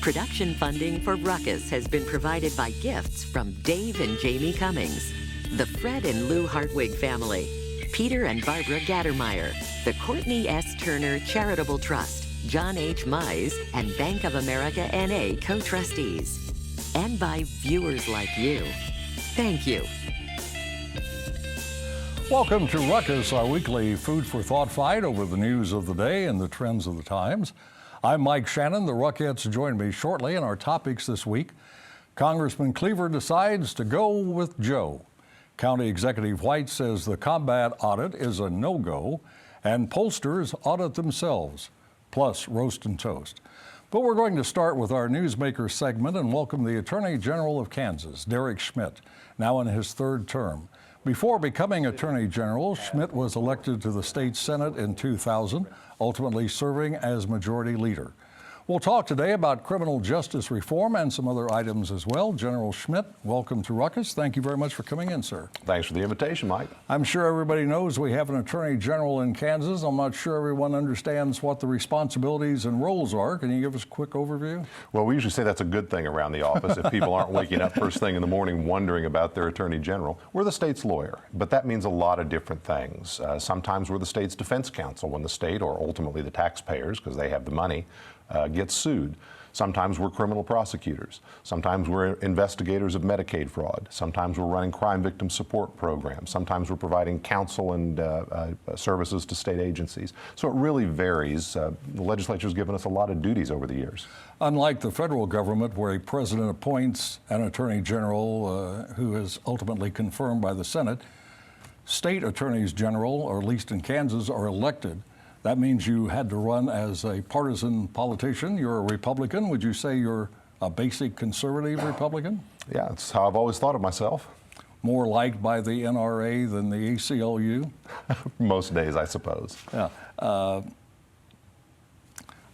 Production funding for Ruckus has been provided by gifts from Dave and Jamie Cummings, the Fred and Lou Hartwig family, Peter and Barbara Gattermeyer, the Courtney S. Turner Charitable Trust, John H. Mize, and Bank of America N.A. co-trustees, and by viewers like you. Thank you. Welcome to Ruckus, our weekly food for thought fight over the news of the day and the trends of the times. I'm Mike Shannon. The Ruckettes join me shortly, and our topics this week: Congressman Cleaver decides to go with Joe. County Executive White says the combat audit is a no-go, and pollsters audit themselves, plus roast and toast. But we're going to start with our Newsmaker segment and welcome the Attorney General of Kansas, Derek Schmidt, now in his third term. Before becoming Attorney General, Schmidt was elected to the state Senate in 2000, ultimately serving as Majority Leader. We'll talk today about criminal justice reform and some other items as well. General Schmidt, welcome to Ruckus. Thank you very much for coming in, sir. Thanks for the invitation, Mike. I'm sure everybody knows we have an Attorney General in Kansas. I'm not sure everyone understands what the responsibilities and roles are. Can you give us a quick overview? Well, we usually say that's a good thing around the office if people aren't waking up first thing in the morning wondering about their Attorney General. We're the state's lawyer, but that means a lot of different things. Sometimes we're the state's defense counsel when the state, or ultimately the taxpayers, because they have the money, gets sued. Sometimes we're criminal prosecutors. Sometimes we're investigators of Medicaid fraud. Sometimes we're running crime victim support programs. Sometimes we're providing counsel and services to state agencies. So it really varies. The legislature's given us a lot of duties over the years. Unlike the federal government, where a president appoints an attorney general who is ultimately confirmed by the Senate, state attorneys general, or at least in Kansas, are elected. That means you had to run as a partisan politician. You're a Republican. Would you say you're a basic conservative Republican? Yeah, that's how I've always thought of myself. More liked by the NRA than the ACLU? Most days, I suppose. Yeah. I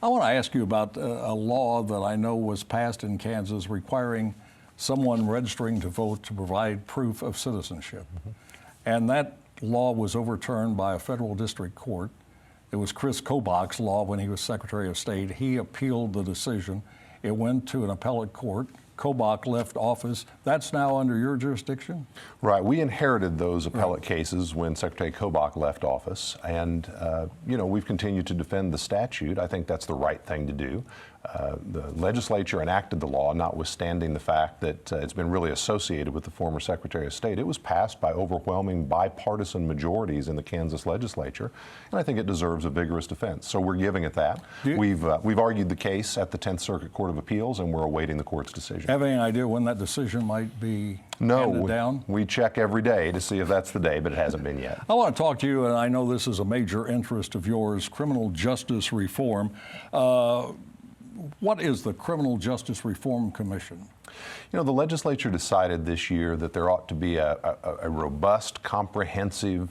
want to ask you about a law that I know was passed in Kansas requiring someone registering to vote to provide proof of citizenship. Mm-hmm. And that law was overturned by a federal district court. It was Chris Kobach's law when he was Secretary of State. He appealed the decision. It went to an appellate court. Kobach left office. That's now under your jurisdiction? Right. We inherited those appellate cases when Secretary Kobach left office. And, we've continued to defend the statute. I think that's the right thing to do. The legislature enacted the law, notwithstanding the fact that it's been really associated with the former Secretary of State. It was passed by overwhelming bipartisan majorities in the Kansas legislature, and I think it deserves a vigorous defense. So we're giving it that. We've argued the case at the 10th Circuit Court of Appeals, and we're awaiting the court's decision. Have any idea when that decision might be handed down? We check every day to see if that's the day, but it hasn't been yet. I want to talk to you, and I know this is a major interest of yours, criminal justice reform. What is the Criminal Justice Reform Commission? The legislature decided this year that there ought to be a robust, comprehensive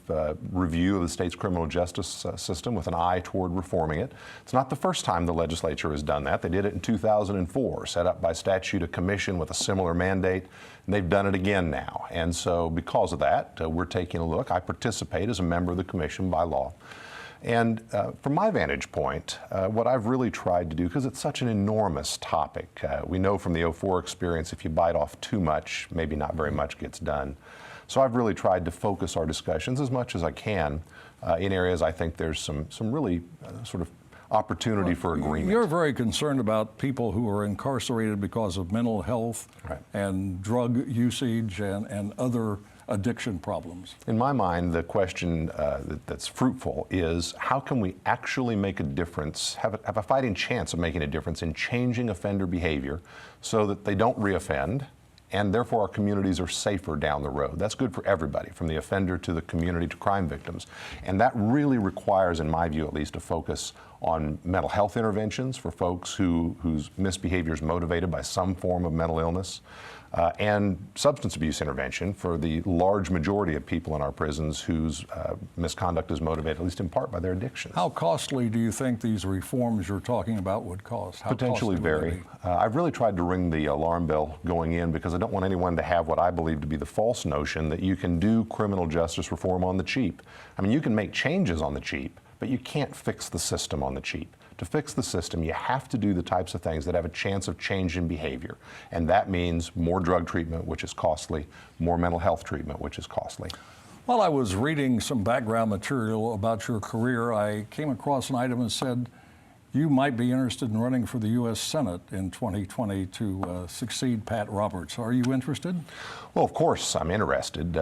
review of the state's criminal justice system with an eye toward reforming it. It's not the first time the legislature has done that. They did it in 2004, set up by statute a commission with a similar mandate, and they've done it again now. And so because of that, we're taking a look. I participate as a member of the commission by law. And from my vantage point, what I've really tried to do, because it's such an enormous topic, we know from the 04 experience, if you bite off too much, maybe not very much gets done. So I've really tried to focus our discussions as much as I can in areas I think there's some really sort of opportunity for agreement. You're very concerned about people who are incarcerated because of mental health and drug usage and other addiction problems. In my mind, the question that's fruitful is how can we actually make a difference, have a fighting chance of making a difference in changing offender behavior so that they don't reoffend, and therefore our communities are safer down the road. That's good for everybody, from the offender to the community to crime victims. And that really requires, in my view at least, a focus on mental health interventions for folks whose misbehavior is motivated by some form of mental illness, and substance abuse intervention for the large majority of people in our prisons whose misconduct is motivated, at least in part, by their addictions. How costly do you think these reforms you're talking about would cost? How Potentially vary. I've really tried to ring the alarm bell going in because I don't want anyone to have what I believe to be the false notion that you can do criminal justice reform on the cheap. I mean, you can make changes on the cheap, but you can't fix the system on the cheap. To fix the system, you have to do the types of things that have a chance of change in behavior. And that means more drug treatment, which is costly, more mental health treatment, which is costly. While I was reading some background material about your career, I came across an item that said you might be interested in running for the U.S. Senate in 2020 to succeed Pat Roberts. Are you interested? Well, of course, I'm interested.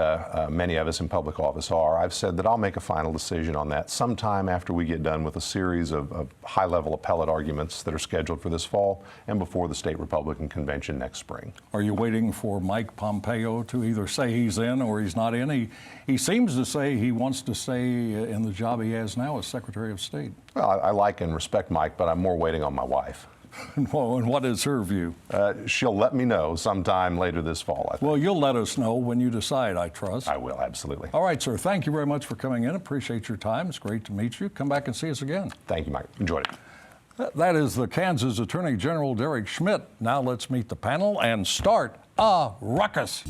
Many of us in public office are. I've said that I'll make a final decision on that sometime after we get done with a series of high-level appellate arguments that are scheduled for this fall and before the state Republican convention next spring. Are you waiting for Mike Pompeo to either say he's in or he's not in? He seems to say he wants to stay in the job he has now as Secretary of State. Well, I like and respect Mike, but I'm more waiting on my wife. Well, and what is her view? She'll let me know sometime later this fall, I think. Well, you'll let us know when you decide, I trust. I will, absolutely. All right, sir. Thank you very much for coming in. Appreciate your time. It's great to meet you. Come back and see us again. Thank you, Mike. Enjoyed it. That is the Kansas Attorney General Derek Schmidt. Now let's meet the panel and start a ruckus.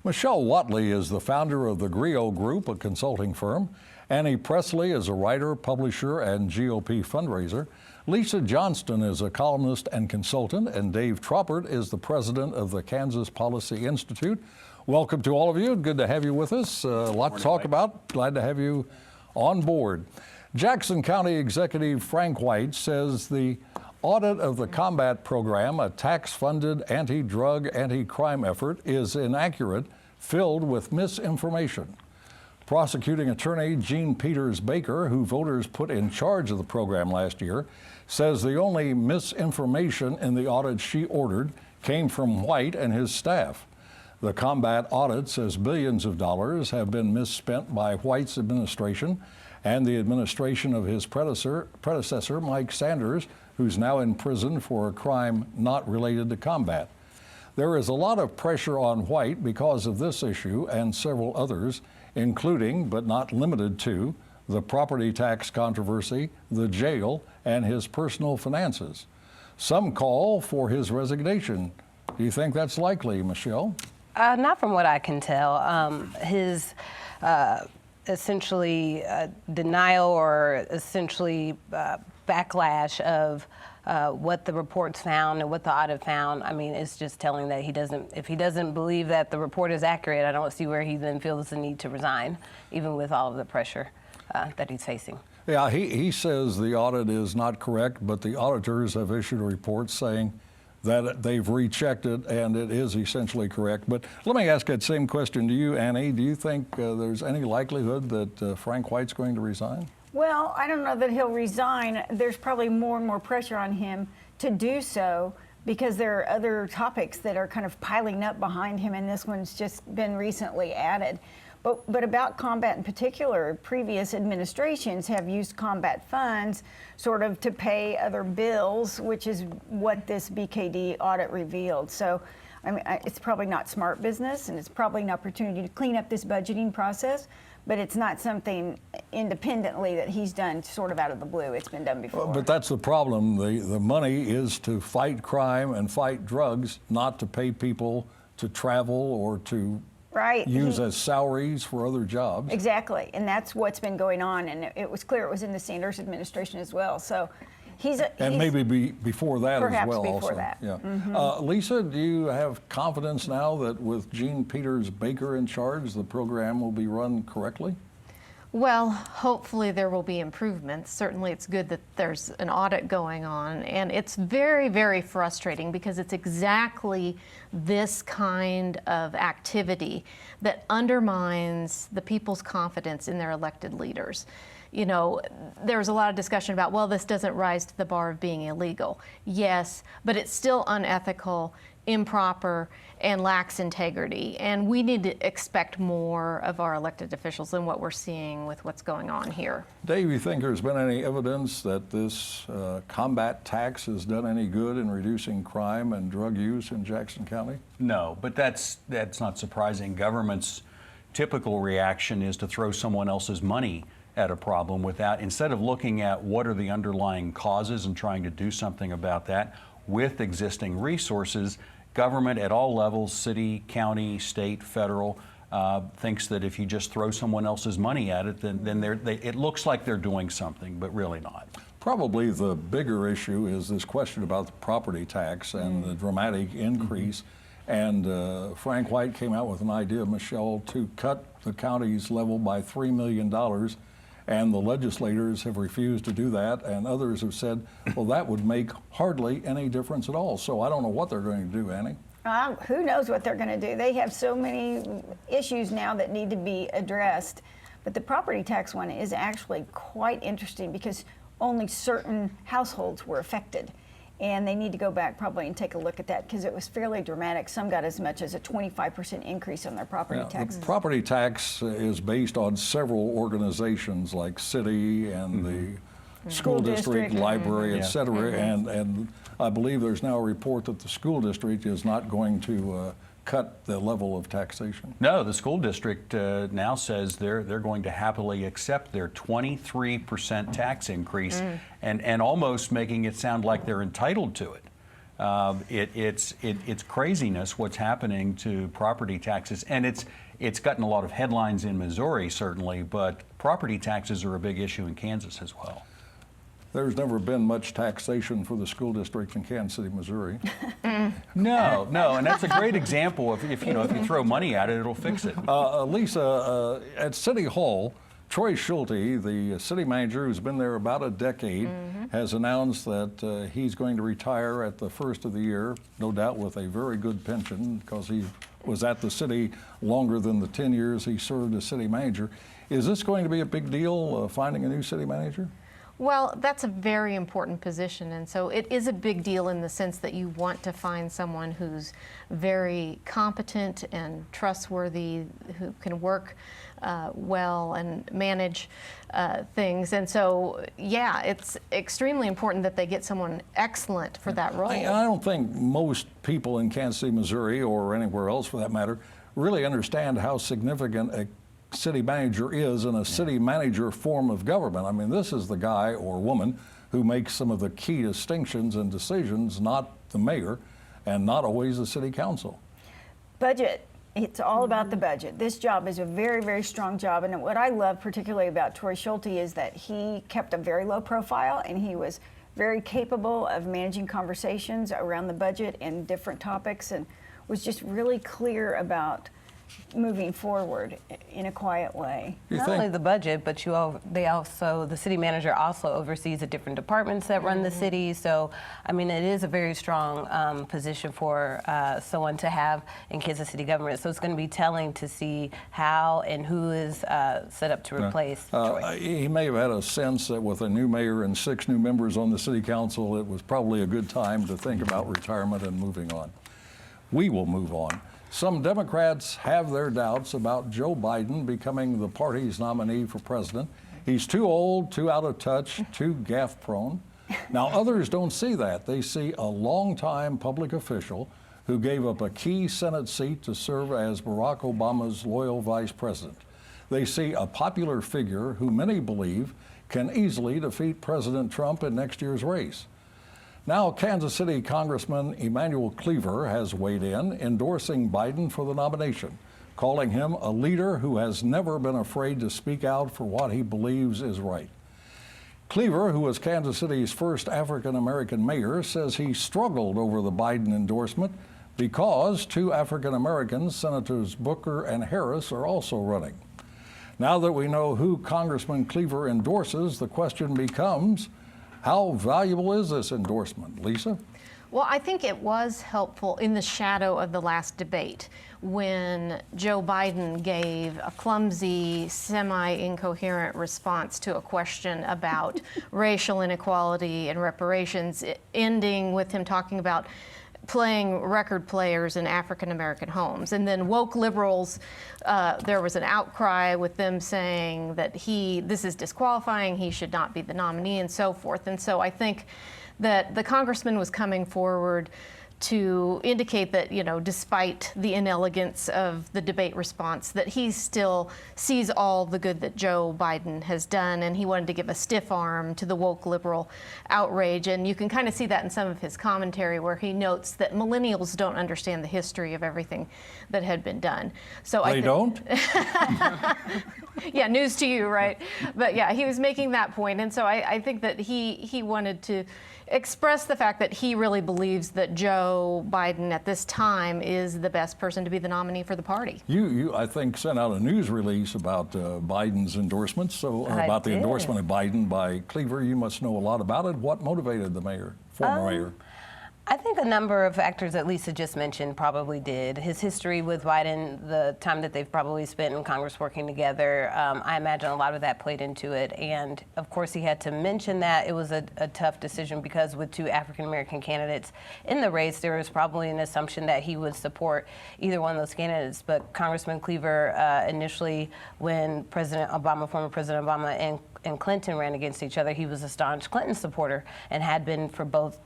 Michelle Watley is the founder of the Griot Group, a consulting firm. Annie Presley is a writer, publisher, and GOP fundraiser. Lisa Johnston is a columnist and consultant, and Dave Troppert is the president of the Kansas Policy Institute. Welcome to all of you. Good to have you with us. A lot to talk about. Glad to have you on board. Jackson County Executive Frank White says the audit of the combat program, a tax-funded anti-drug, anti-crime effort, is inaccurate, filled with misinformation. Prosecuting attorney Jean Peters Baker, who voters put in charge of the program last year, says the only misinformation in the audit she ordered came from White and his staff. The combat audit says billions of dollars have been misspent by White's administration and the administration of his predecessor, Mike Sanders, who's now in prison for a crime not related to combat. There is a lot of pressure on White because of this issue and several others, including, but not limited to, the property tax controversy, the jail, and his personal finances. Some call for his resignation. Do you think that's likely, Michelle? Not from what I can tell. His essentially denial or essentially backlash of what the reports found and what the audit found, I mean, it's just telling that if he doesn't believe that the report is accurate, I don't see where he then feels the need to resign, even with all of the pressure that he's facing. Yeah, he says the audit is not correct, but the auditors have issued a report saying that they've rechecked it and it is essentially correct. But let me ask that same question to you, Annie. Do you think there's any likelihood that Frank White's going to resign? Well, I don't know that he'll resign. There's probably more and more pressure on him to do so because there are other topics that are kind of piling up behind him, and this one's just been recently added. But about combat in particular, previous administrations have used combat funds sort of to pay other bills, which is what this BKD audit revealed. So, I mean, it's probably not smart business, and it's probably an opportunity to clean up this budgeting process, but it's not something independently that he's done sort of out of the blue. It's been done before. But that's the problem. The money is to fight crime and fight drugs, not to pay people to travel or to use as salaries for other jobs. Exactly, and that's what's been going on, and it was clear it was in the Sanders administration as well. So he's maybe before that as well. Perhaps before also. that. Yeah. Mm-hmm. Lisa, do you have confidence now that with Jean Peters Baker in charge, the program will be run correctly? Well, hopefully there will be improvements. Certainly it's good that there's an audit going on, and it's very, very frustrating because it's exactly this kind of activity that undermines the people's confidence in their elected leaders. You know, there's a lot of discussion about, well, this doesn't rise to the bar of being illegal. Yes, but it's still unethical, improper, and lacks integrity. And we need to expect more of our elected officials than what we're seeing with what's going on here. Dave, you think there's been any evidence that this combat tax has done any good in reducing crime and drug use in Jackson County? No, but that's not surprising. Government's typical reaction is to throw someone else's money at a problem instead of looking at what are the underlying causes and trying to do something about that with existing resources. Government at all levels, city, county, state, federal, thinks that if you just throw someone else's money at it, then it looks like they're doing something, but really not. Probably the bigger issue is this question about the property tax and the dramatic increase. And Frank White came out with an idea, Michelle, to cut the county's level by $3 million. And the legislators have refused to do that. And others have said, well, that would make hardly any difference at all. So I don't know what they're going to do, Annie. Who knows what they're going to do? They have so many issues now that need to be addressed. But the property tax one is actually quite interesting because only certain households were affected. And they need to go back probably and take a look at that because it was fairly dramatic. Some got as much as a 25% increase on their property taxes. The property tax is based on several organizations like city and the school district, library, et cetera. And I believe there's now a report that the school district is not going to cut the level of taxation. No, the school district now says they're going to happily accept their 23% tax increase and almost making it sound like they're entitled to it. It's craziness what's happening to property taxes, and it's gotten a lot of headlines in Missouri certainly, but property taxes are a big issue in Kansas as well. There's never been much taxation for the school district in Kansas City, Missouri. No, and that's a great example of if you throw money at it, it'll fix it. Lisa, at City Hall, Troy Schulte, the city manager who's been there about a decade, has announced that he's going to retire at the first of the year, no doubt with a very good pension because he was at the city longer than the 10 years he served as city manager. Is this going to be a big deal, finding a new city manager? Well, that's a very important position, and so it is a big deal in the sense that you want to find someone who's very competent and trustworthy, who can work well and manage things. And so, yeah, it's extremely important that they get someone excellent for that role. I don't think most people in Kansas City, Missouri, or anywhere else for that matter, really understand how significant a city manager is in a city manager form of government. I mean, this is the guy or woman who makes some of the key distinctions and decisions, not the mayor and not always the city council. Budget. It's all about the budget. This job is a very, very strong job. And what I love particularly about Troy Schulte is that he kept a very low profile and he was very capable of managing conversations around the budget and different topics and was just really clear about moving forward in a quiet way. Not only the budget, but the city manager also oversees the different departments that run the city. So, I mean, it is a very strong position for someone to have in Kansas City government. So it's going to be telling to see how and who is set up to replace Troy. He may have had a sense that with a new mayor and 6 new members on the city council, it was probably a good time to think about retirement and moving on. We will move on. Some Democrats have their doubts about Joe Biden becoming the party's nominee for president. He's too old, too out of touch, too gaffe-prone. Now, others don't see that. They see a longtime public official who gave up a key Senate seat to serve as Barack Obama's loyal vice president. They see a popular figure who many believe can easily defeat President Trump in next year's race. Now, Kansas City Congressman Emanuel Cleaver has weighed in, endorsing Biden for the nomination, calling him a leader who has never been afraid to speak out for what he believes is right. Cleaver, who was Kansas City's first African-American mayor, says he struggled over the Biden endorsement because 2 African-Americans, Senators Booker and Harris, are also running. Now that we know who Congressman Cleaver endorses, the question becomes, how valuable is this endorsement? Lisa? Well, I think it was helpful in the shadow of the last debate when Joe Biden gave a clumsy, semi-incoherent response to a question about racial inequality and reparations, ending with him talking about playing record players in African-American homes. And then woke liberals, there was an outcry with them saying that this is disqualifying, he should not be the nominee and so forth. And so I think that the congressman was coming forward to indicate that, despite the inelegance of the debate response, that he still sees all the good that Joe Biden has done, and he wanted to give a stiff arm to the woke liberal outrage. And you can kind of see that in some of his commentary, where he notes that millennials don't understand the history of everything that had been done. So They don't? Yeah, news to you, right? But yeah, he was making that point, and so I think that he wanted to express the fact that he really believes that Joe Biden at this time is the best person to be the nominee for the party. You I think, sent out a news release about Biden's endorsement, about the endorsement of Biden by Cleaver. You must know a lot about it. What motivated the mayor, former mayor? I think a number of factors that Lisa just mentioned probably did. His history with Biden, the time that they've probably spent in Congress working together, I imagine a lot of that played into it. And of course, he had to mention that. It was a tough decision because with two African-American candidates in the race, there was probably an assumption that he would support either one of those candidates. But Congressman Cleaver, initially, when former President Obama and Clinton ran against each other, he was a staunch Clinton supporter and had been for both,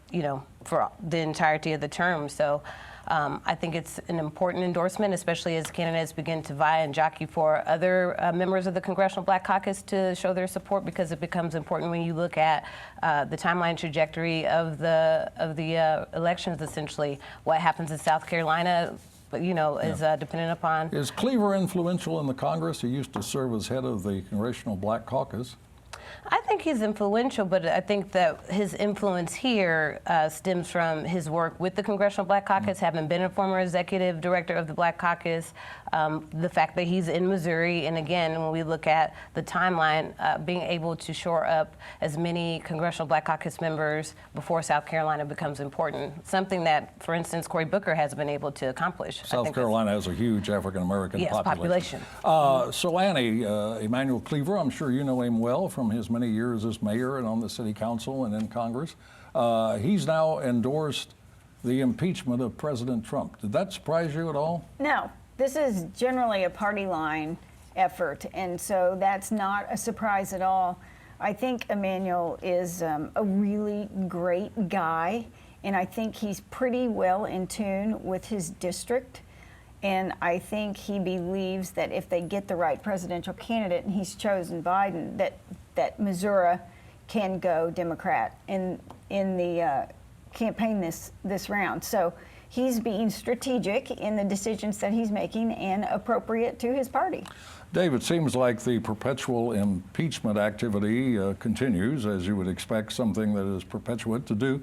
for the entirety of the term. So I think it's an important endorsement, especially as candidates begin to vie and jockey for other members of the Congressional Black Caucus to show their support, because it becomes important when you look at the timeline trajectory of the elections, essentially. What happens in South Carolina, is dependent upon. Is Cleaver influential in the Congress? He used to serve as head of the Congressional Black Caucus. I think he's influential, but I think that his influence here stems from his work with the Congressional Black Caucus, having been a former executive director of the Black Caucus, the fact that he's in Missouri, and again, when we look at the timeline, being able to shore up as many Congressional Black Caucus members before South Carolina becomes important, something that, for instance, Cory Booker has been able to accomplish. South Carolina has a huge African-American population. So Annie, Emanuel Cleaver, I'm sure you know him well from his many years as mayor and on the city council and in Congress. He's now endorsed the impeachment of President Trump. Did that surprise you at all? No. This is generally a party line effort, and so that's not a surprise at all. I think Emanuel is a really great guy, and I think he's pretty well in tune with his district. And I think he believes that if they get the right presidential candidate, and he's chosen Biden, that Missouri can go Democrat in the campaign this round. So he's being strategic in the decisions that he's making and appropriate to his party. Dave, it seems like the perpetual impeachment activity continues, as you would expect, something that is perpetual to do.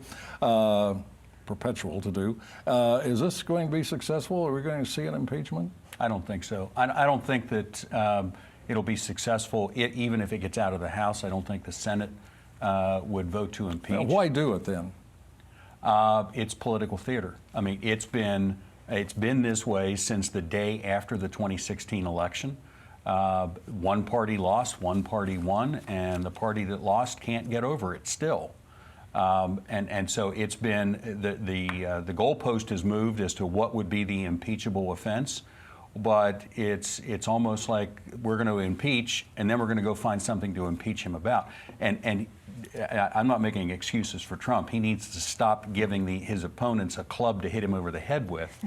Is this going to be successful? Are we going to see an impeachment? I don't think so. I don't think that it'll be successful, even if it gets out of the House. I don't think the Senate would vote to impeach. Now, why do it then? It's political theater. I mean, it's been this way since the day after the 2016 election. One party lost, one party won, and the party that lost can't get over it still. And so it's been the goalpost has moved as to what would be the impeachable offense. But it's almost like we're going to impeach, and then we're going to go find something to impeach him about. And I'm not making excuses for Trump. He needs to stop giving his opponents a club to hit him over the head with.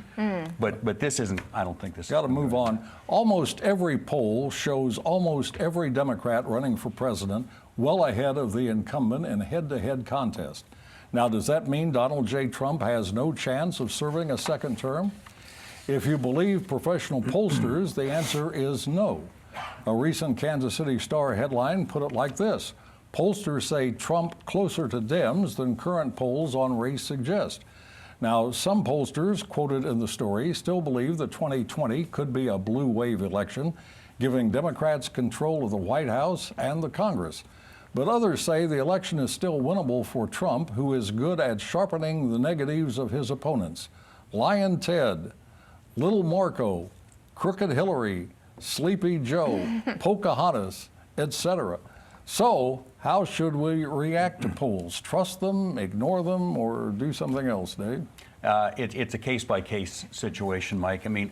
But this isn't. I don't think this. Got to move on. Almost every poll shows almost every Democrat running for president well ahead of the incumbent in head-to-head contest. Now, does that mean Donald J. Trump has no chance of serving a second term? If you believe professional pollsters, the answer is no. A recent Kansas City Star headline put it like this: pollsters say Trump closer to Dems than current polls on race suggest. Now, some pollsters quoted in the story still believe that 2020 could be a blue wave election, giving Democrats control of the White House and the Congress. But others say the election is still winnable for Trump, who is good at sharpening the negatives of his opponents. Lion Ted, Little Marco, Crooked Hillary, Sleepy Joe, Pocahontas, etc. So, how should we react to polls? Trust them, ignore them, or do something else, Dave? It's a case-by-case situation, Mike. I mean,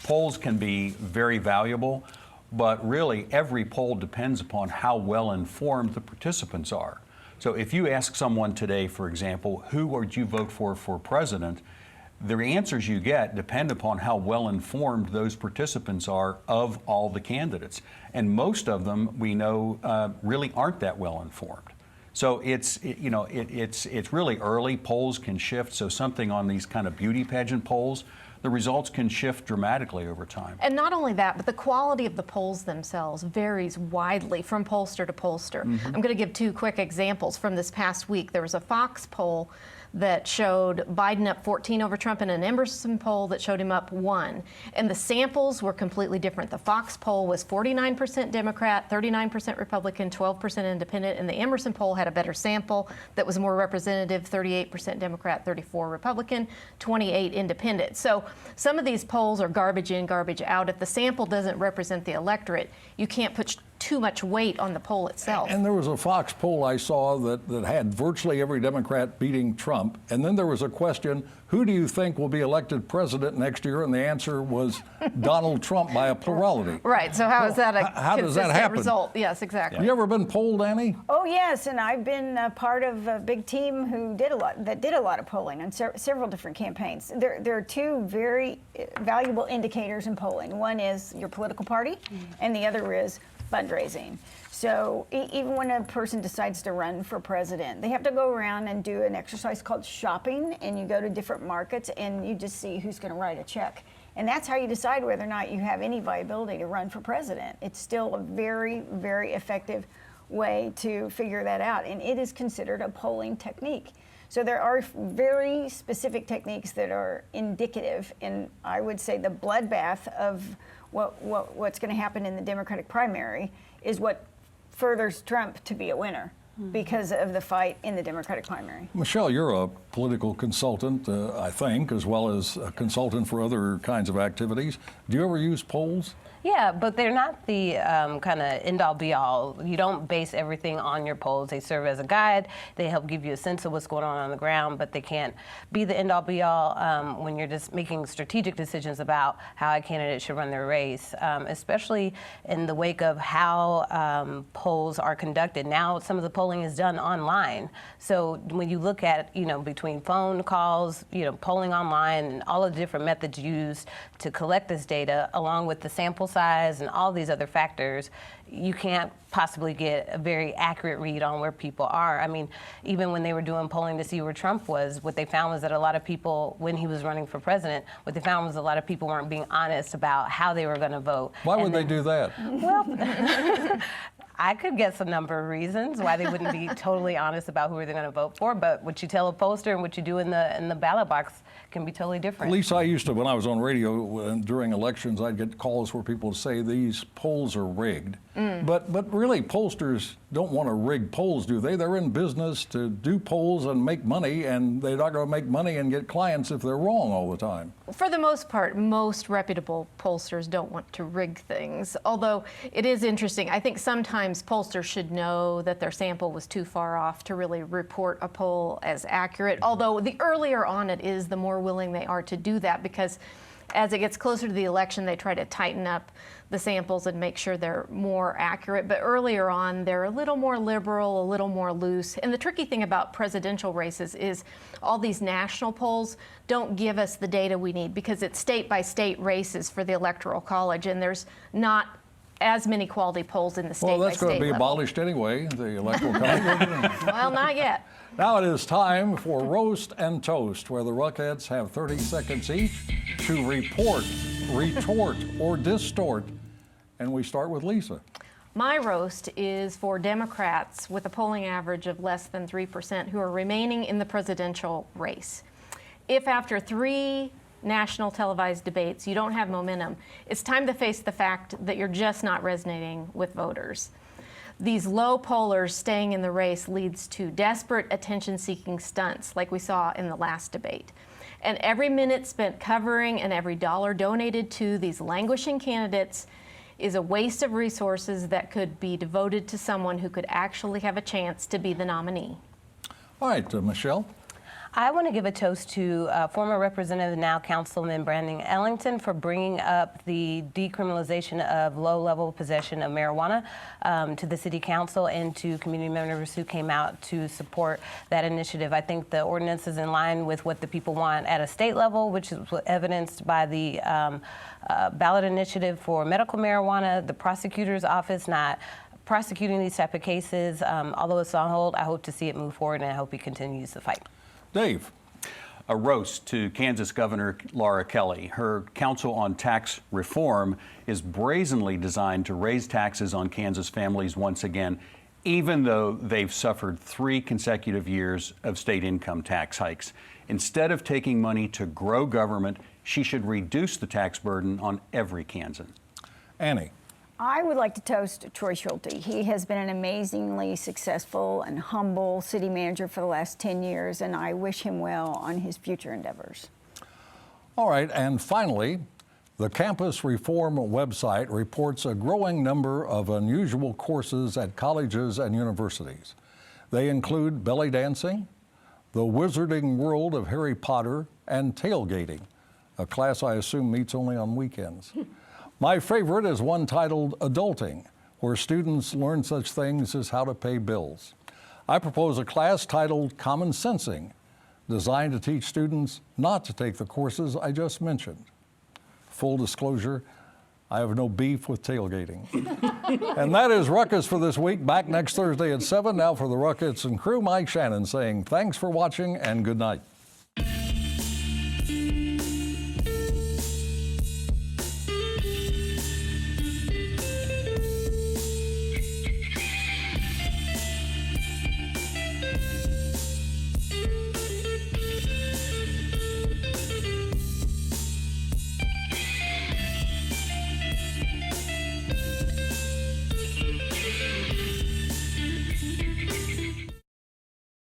polls can be very valuable, but really every poll depends upon how well informed the participants are. So if you ask someone today, for example, who would you vote for president, the answers you get depend upon how well informed those participants are of all the candidates. And most of them, we know, really aren't that well informed. So it's really early. Polls can shift. So something on these kind of beauty pageant polls, the results can shift dramatically over time. And not only that, but the quality of the polls themselves varies widely from pollster to pollster. I'm going to give two quick examples from this past week. There was a Fox poll that showed Biden up 14 over Trump and an Emerson poll that showed him up 1. And the samples were completely different. The Fox poll was 49% Democrat, 39% Republican, 12% independent, and the Emerson poll had a better sample that was more representative, 38% Democrat, 34% Republican, 28% independent. So some of these polls are garbage in, garbage out. If the sample doesn't represent the electorate, you can't put too much weight on the poll itself. And there was a Fox poll I saw that had virtually every Democrat beating Trump. And then there was a question, who do you think will be elected president next year? And the answer was Donald Trump by a plurality. Right, so how is that a how does that consistent happen? result? Yes, exactly. You ever been polled, Annie? Oh yes, and I've been part of a big team who did a lot of polling on several different campaigns. There are two very valuable indicators in polling. One is your political party, and the other is fundraising. So even when a person decides to run for president, they have to go around and do an exercise called shopping, and you go to different markets and you just see who's going to write a check. And that's how you decide whether or not you have any viability to run for president. It's still a very, very effective way to figure that out, and it is considered a polling technique. So there are very specific techniques that are indicative, and I would say the bloodbath of what's going to happen in the Democratic primary is what furthers Trump to be a winner because of the fight in the Democratic primary. Michelle, you're a political consultant, I think, as well as a consultant for other kinds of activities. Do you ever use polls? Yeah, but they're not the kind of end-all be-all. You don't base everything on your polls. They serve as a guide. They help give you a sense of what's going on the ground, but they can't be the end-all be-all when you're just making strategic decisions about how a candidate should run their race, especially in the wake of how polls are conducted. Now, some of the polling is done online. So when you look at, between phone calls, polling online, and all of the different methods used to collect this data, along with the sample size and all these other factors, you can't possibly get a very accurate read on where people are. I mean, even when they were doing polling to see where Trump was, what they found was that a lot of people, when he was running for president, what they found was a lot of people weren't being honest about how they were going to vote. Why would they do that? Well, I could guess a number of reasons why they wouldn't be totally honest about who they're going to vote for, but what you tell a pollster and what you do in the ballot box can be totally different. At least I used to, when I was on radio during elections, I'd get calls where people would say these polls are rigged. But really, pollsters don't want to rig polls, do they? They're in business to do polls and make money, and they're not going to make money and get clients if they're wrong all the time. For the most part, most reputable pollsters don't want to rig things, although it is interesting. I think sometimes pollsters should know that their sample was too far off to really report a poll as accurate, although the earlier on it is, the more willing they are to do that, because as it gets closer to the election, they try to tighten up the samples and make sure they're more accurate. But earlier on, they're a little more liberal, a little more loose. And the tricky thing about presidential races is all these national polls don't give us the data we need, because it's state-by-state races for the Electoral College, and there's not as many quality polls in the state-by-state Well, that's going to be level. abolished anyway, the Electoral College. Well, not yet. Now it is time for Roast and Toast, where the Ruckettes have 30 seconds each to report, retort, or distort. And we start with Lisa. My roast is for Democrats with a polling average of less than 3% who are remaining in the presidential race. If after 3 national televised debates you don't have momentum, it's time to face the fact that you're just not resonating with voters. These low pollers staying in the race leads to desperate attention-seeking stunts like we saw in the last debate. And every minute spent covering and every dollar donated to these languishing candidates is a waste of resources that could be devoted to someone who could actually have a chance to be the nominee. All right, Michelle. I want to give a toast to former Representative, now Councilman Brandon Ellington, for bringing up the decriminalization of low-level possession of marijuana to the City Council and to community members who came out to support that initiative. I think the ordinance is in line with what the people want at a state level, which is evidenced by the ballot initiative for medical marijuana, the prosecutor's office not prosecuting these type of cases. Although it's on hold, I hope to see it move forward, and I hope he continues the fight. Dave. A roast to Kansas Governor Laura Kelly. Her Council on Tax Reform is brazenly designed to raise taxes on Kansas families once again, even though they've suffered 3 consecutive years of state income tax hikes. Instead of taking money to grow government, she should reduce the tax burden on every Kansan. Annie. I would like to toast Troy Schulte. He has been an amazingly successful and humble city manager for the last 10 years, and I wish him well on his future endeavors. All right, and finally, the Campus Reform website reports a growing number of unusual courses at colleges and universities. They include belly dancing, the wizarding world of Harry Potter, and tailgating, a class I assume meets only on weekends. My favorite is one titled Adulting, where students learn such things as how to pay bills. I propose a class titled Common Sensing, designed to teach students not to take the courses I just mentioned. Full disclosure, I have no beef with tailgating. And that is Ruckus for this week. Back next Thursday at 7. Now for the Ruckus and crew, Mike Shannon saying thanks for watching and good night.